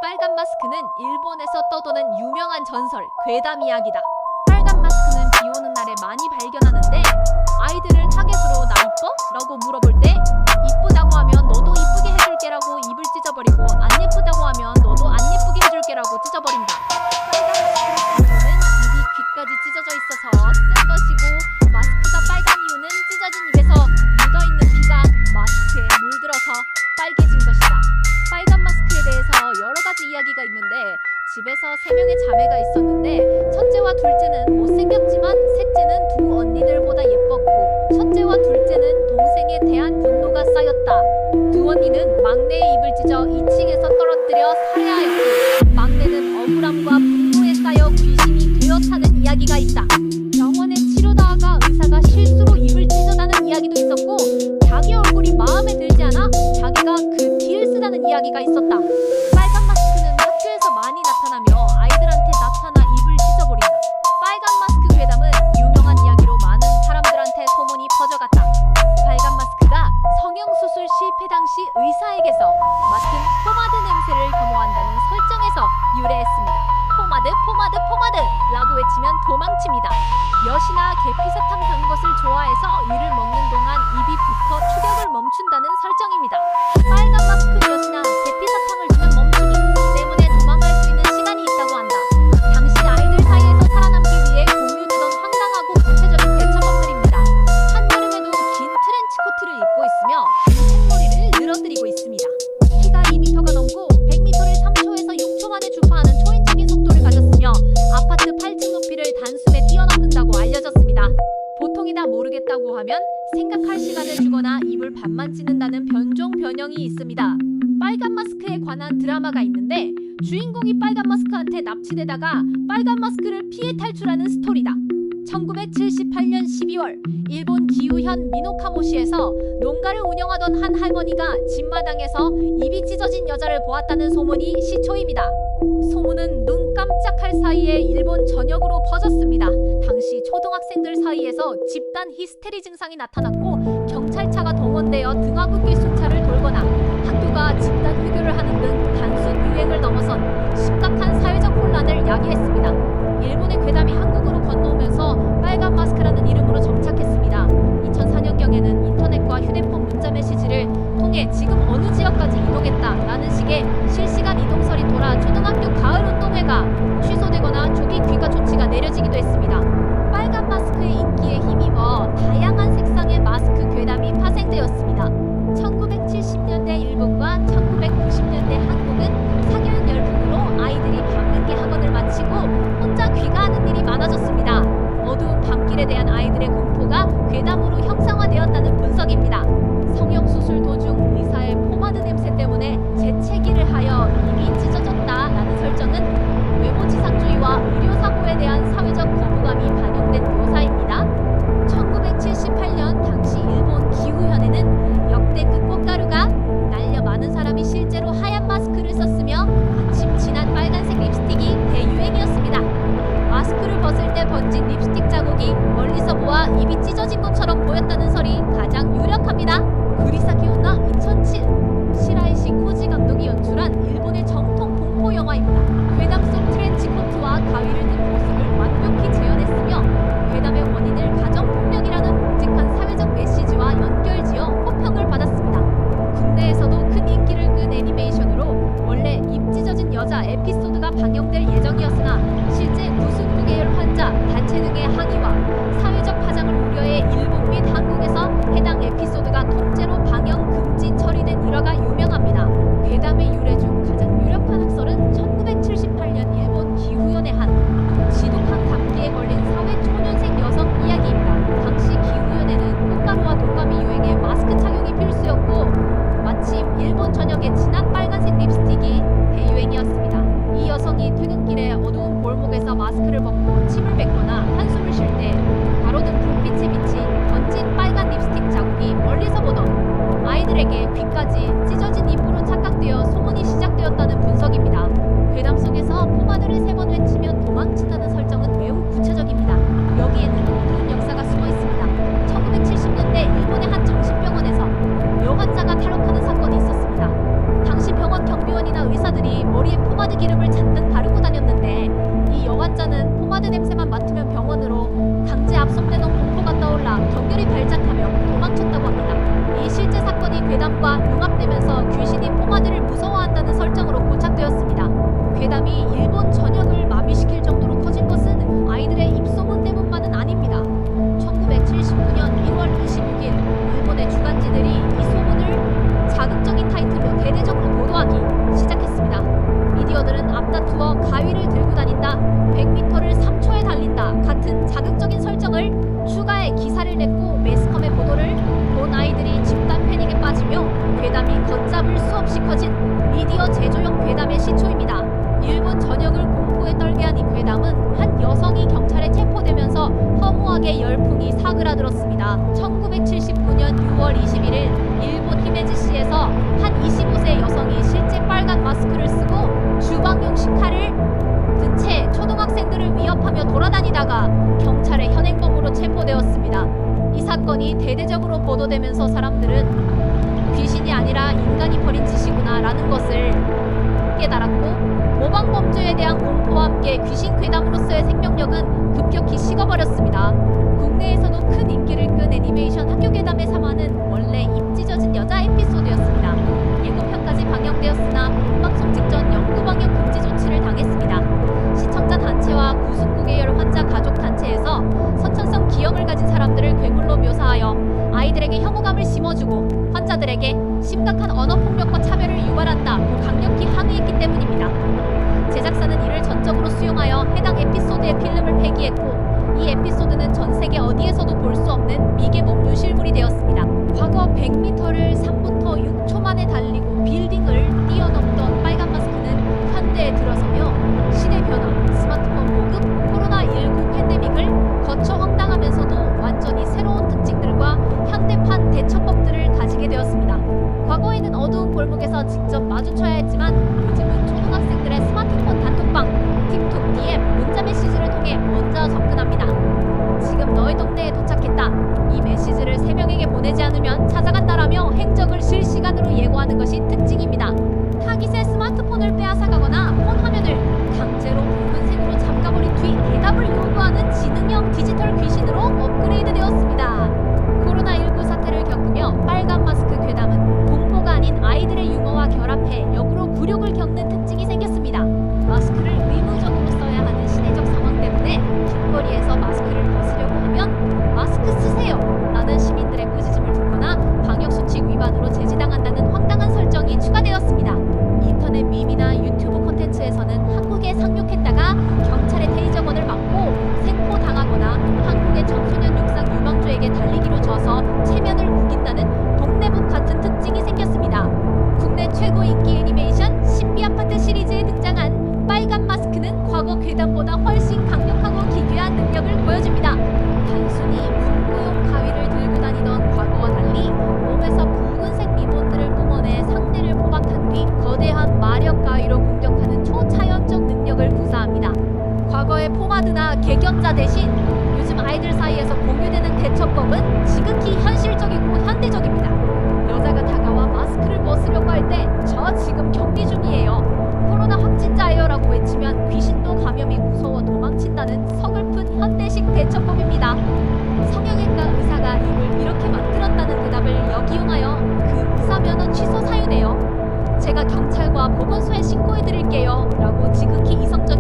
빨간 마스크는 일본에서 떠도는 유명한 전설, 괴담 이야기다. 빨간 마스크는 비 오는 날에 많이 발견하는데 아이들을 타겟으로 나 이뻐? 라고 물어볼 때 이쁘다고 하면 너도 이쁘게 해줄게 라고 입을 찢어버리고 안 예쁘다고 하면 너도 안 예쁘게 해줄게 라고 찢어버린다. 빨간 마스크를 보는 입이 귀까지 찢어져 있어서 쓴 것이고 마스크가 빨간 이유는 찢어진 입에서 묻어있는 피가 마스크에 물들어서 빨개진 것이다. 빨간 마스크에 대해서 여러 가지 이야기가 있는데 집에서 3명의 자매가 있었는데 첫째와 둘째는 못생겼지만 셋째는 두 언니들보다 예뻤고 첫째와 둘째는 동생에 대한 분노가 쌓였다. 두 언니는 막내의 입을 찢어 2층에서 떨어뜨려 살해하였고 막내는 억울함과 분노에 쌓여 귀신이 되었다는 이야기가 있다. 병원에 치료다가 의사가 실수로 입을 찢어다는 이야기도 있었고 자기 얼굴이 마음에 들지 않아 자기가 그 뒤를 쓰다는 이야기가 있었다. 빨간 마스크는 학교에서 많이 나타나며 아이들한테 나타나 입을 찢어버린다. 빨간 마스크 괴담은 유명한 이야기로 많은 사람들한테 소문이 퍼져갔다. 빨간 마스크가 성형수술 실패 당시 의사에게서 맡은 포마드 냄새를 혐오한다는 설정에서 유래했습니다. 포마드 포마드 포마드 라고 외치면 도망칩니다. 엿이나 계피사탕 단 것을 좋아해서 이를 먹는 동안 입이 붓어 추격을 멈춘다는 설정입니다. 빨간 마스크 엿이나 계피사탕을 주면 멈추기 때문에 도망갈 수 있는 시간이 있다고 한다. 당시 아이들 사이에서 살아남기 위해 공유되던 황당하고 구체적인 대처법들입니다. 한여름에도 긴 트렌치 코트를 입고 있으며 긴 생머리를 늘어뜨리고 있습니다. 키가 2m가 넘고 100m를 3초에서 6초 만에 주파하는 초인적인 속도를 가졌으며 아파트 8층 높이를 단숨에 뛰어넘는다고 알려졌습니다. 보통이다 모르겠다고 하면 생각할 시간을 주거나 입을 반만 찢는다는 변종 변형이 있습니다. 빨간 마스크에 관한 드라마가 있는데 주인공이 빨간 마스크한테 납치되다가 빨간 마스크를 피해 탈출하는 스토리다. 1978년 12월 일본 기우현 미노카모시에서 농가를 운영하던 한 할머니가 집마당에서 입이 찢어진 여자를 보았다는 소문이 시초입니다. 소문은 눈 깜짝할 사이에 일본 전역으로 퍼졌습니다. 당시 초등학생들 사이에서 집단 히스테리 증상이 나타났고 경찰차가 동원되어 등하굣길 순찰을 돌거나 학교가 집단 회교를 하는 등 단순 유행을 넘어선 심각한 사회적 혼란을 야기했습니다. 일본의 괴담이 한국으로 건너오면서 빨간 마스크라는 이름으로 정착했습니다. 2004년경에는 인터넷과 휴대폰 문자 메시지를 통해 지금 어느 지역까지 이동했다라는 식의 실시간 이동설이 돌아 초등학교 가을 운동회가 취소되거나 조기 귀가 조치가 내려지기도 했습니다. 빨간 마스크의 인기에 힘입어 다양한 색상의 마스크 괴담이 파생되었습니다. 1970년대 일본과 1990년대 한국은 사교육 열풍으로 아이들이 밤늦게 학원을 마치고 혼자 귀가하는 일이 많아졌습니다. 어두운 밤길에 대한 아이들의 공포가 괴담으로 형상화되었다는 분석입니다. 성형수술 도중 의사의 포마드 냄새 때문에 재채기를 하여 입이 찢어졌다라는 설정은 외모지상주의와 의료사고에 대한 사회적 거부감이 반영된 묘사입니다. 1978년 당시 일본 기후현에는 역대급 꽃가루가 날려 많은 사람이 실제로 하얀 마스크를 썼으며 마침 진한 빨간색 립스틱이 대유행이었습니다. 마스크를 벗을 때 번진 립스틱 자국이 멀리서 보아 입이 찢어진 것처럼 보였다는 설이 가장 유력합니다. 구리사키오나 2007 시라이시 코지 감독이 연출한 일본의 정통 공포 영화입니다. 괴담 속 트렌치 코트와 가위를 든 모습을 완벽히 재현했으며 괴담의 원인을 가정폭력이라는 묵직한 사회적 메시지와 연결지어 호평을 받았습니다. 국내에서도 큰 인기를 끈 애니메이션으로 원래 입 찢어진 여자 에피소드가 방영될 예정이었으나 실제 구순구 계열 환자, 단체 등의 항의와 사회적 파장을 우려해 일본 및 한국에서 해당 에피소드가 통째로 방영 금지 처리된 일화가 유명합니다. 괴담의 유래 중 가장 유력한 학설은 1978년 일본 기후현의 한 지독한 감기에 걸린 사회 초년생 여성 이야기입니다. 당시 기후현에는 꽃가루와 독감이 유행해 마스크 착용이 필수였고 마침 일본 전역에 진한 빨간색 립스틱이 대유행이었습니다. 이 여성이 퇴근길에 어두운 골목에서 마스크를 벗고 침을 뱉거나 한숨을 쉴 때 가로등 불빛에 비친 번진 빨간 립스틱 자국이 멀리서 보던 아이들에게 귀까지 찢어진 입으로 착각되어 소문이 시작되었다는 분석입니다. 괴담 속에서 포마드를 3번 외치면 도망친다는 설정은 매우 구체적입니다. 여기에는 어두운 역사가 숨어 있습니다. 1970년대 일본의 한 정신병원에서 여 환자가 탈옥하는 사건이 있었습니다. 당시 병원 경비원이나 의사들이 머리에 포마드 포마드 기름을 잔뜩 바르고 다녔는데 이 여환자는 포마드 냄새만 맡으면 병원으로 강제 압송되던 공포가 떠올라 격렬히 발작하며 도망쳤다고 합니다. 이 실제 사건이 괴담과 융합되면서 귀신이 포마드를 무서워한다는 설정으로 고착되었습니다. 괴담이 일본 전역을 마비시킬 정도로 커진 것은 아이들의 입소문 때문만은 아닙니다. 1979년 1월 26일 일본의 주간지들이 이 소문을 자극적인 타이틀로 대대적으로 보도하기 시작했습니다. 미디어들은 앞다투어 가위를 들고 다닌다, 100m를 3초에 달린다 같은 자극적인 설정을 추가해 기사를 냈고 매스컴의 보도를 본 아이들이 집단 패닉에 빠지며 괴담이 걷잡을 수 없이 커진 미디어 제조용 괴담의 시초입니다. 일본 전역을 공포에 떨게 한 이 괴담은 한 여성이 경찰에 체포되면서 허무하게 열풍이 사그라들었습니다. 1979년 6월 21일 일본 히메지시에서 한 25세 여성이 실제 빨간 마스크를 쓰고 주방용 식칼을 든 채 초등학생들을 위협하며 돌아다니다가 경찰의 현행범으로 체포되었습니다. 이 사건이 대대적으로 보도되면서 사람들은 귀신이 아니라 인간이 벌인 짓이구나 라는 것을 깨달았고 모방범죄에 대한 공포와 함께 귀신 괴담으로서의 생명력은 급격히 식어버렸습니다. 국내에서도 큰 인기를 끈 애니메이션 학교괴담의 3화는 원래 입 찢어진 여자 에피소드였습니다. 예고편까지 방영되었으나 방송 직전 영구 방영 금지 조치를 당했습니다. 시청자 단체와 구순구 계열 환자 가족 단체에서 선천성 기형을 가진 사람들을 괴물로 묘사하여 아이들에게 혐오감을 심어주고 환자들에게 심각한 언어폭력과 차별을 유발한다고 강력히 항의했기 때문입니다. 제작사는 이를 전적으로 수용하여 해당 에피소드의 필름을 폐기했고 이 에피소드는 전 세계 어디에서도 볼 수 없는 미개봉 유실물이 되었습니다. 과거 100m를 3부터 6초 만에 달리고 빌딩을 뛰어넘던 빨간 마스크는 현대에 들어서며 시대 변화, 스마트폰 보급, 코로나19 팬데믹을 거쳐 황당하면서도 완전히 새로운 특징들과 현대판 대처법들을 가지게 되었습니다. 과거에는 어두운 골목에서 직접 마주쳐야 했지만 요즘은 초등학생들의 스마트폰 단톡방, 틱톡, DM, 문자 메시지를 통해 먼저 접근합니다. 지금 너의 동네에 도착했다. 이 메시지를 3명에게 보내지 않으면 찾아간다라며 행적을 실시간으로 예고하는 것이 특징입니다. 타깃의 스마트폰을 빼앗아가거나 폰 화면을 강제로 붉은색으로 잠가버린 뒤 대답을 요구하는 지능형 디지털 귀신으로 업그레이드 되었습니다. 코로나19 사태를 겪으며 빨간 마스크 괴담은 공포가 아닌 아이들의 유머와 결합해 역으로 굴욕을 겪는 특징이 생겼습니다. 마스크를 의무적으로 써야 하는 시대적 상황 때문에 길거리에서 마스크를 벗으려고 하면 마스크 쓰세요! 라는 시민들의 꾸짖음을 듣거나 방역수칙 위반으로 제지당한다는 황당한 설정이 추가되었습니다. 인터넷 밈이나 유튜브 콘텐츠에서는 한국에 상륙했다가 경찰의 테이저건을 맞고 생포당하거나 한국의 청소년 육상 유망주에게 달리기로 져서 체면을 구긴다는 동네북 같은 특징이 생겼습니다. 국내 최고 인기 애니메이션 신비아파트 시리즈에 등장한 빨간 마스크는 과거 괴담보다 훨씬 강력하고 기괴한 능력을 보여줍니다. 단순히 문구용 가위를 들고 다니던 과거와 달리 몸에서 붉은색 리본들을 뿜어내 상대를 포박한 뒤 거대한 마력 가위로 공격하는 초자연적 능력을 구사합니다. 과거의 포마드나 객연자 대신 요즘 아이들 사이에서 공유되는 대처법은 지극히 현실적이고 현대적입니다. 여자가 다가와 마스크를 벗으려고 할 때 저 지금 격리 중이에요. 코로나 확진자예요 라고 외치면 귀신도 감염이 무서워 도망친다는 서글픈 현대식 대처법입니다. 성형외과 의사가 입을 이렇게 만들었다는 대답을 역이용하여 그 의사 면허 취소 사유네요. 제가 경찰과 보건소에 신고해드릴게요 라고 지극히 이성적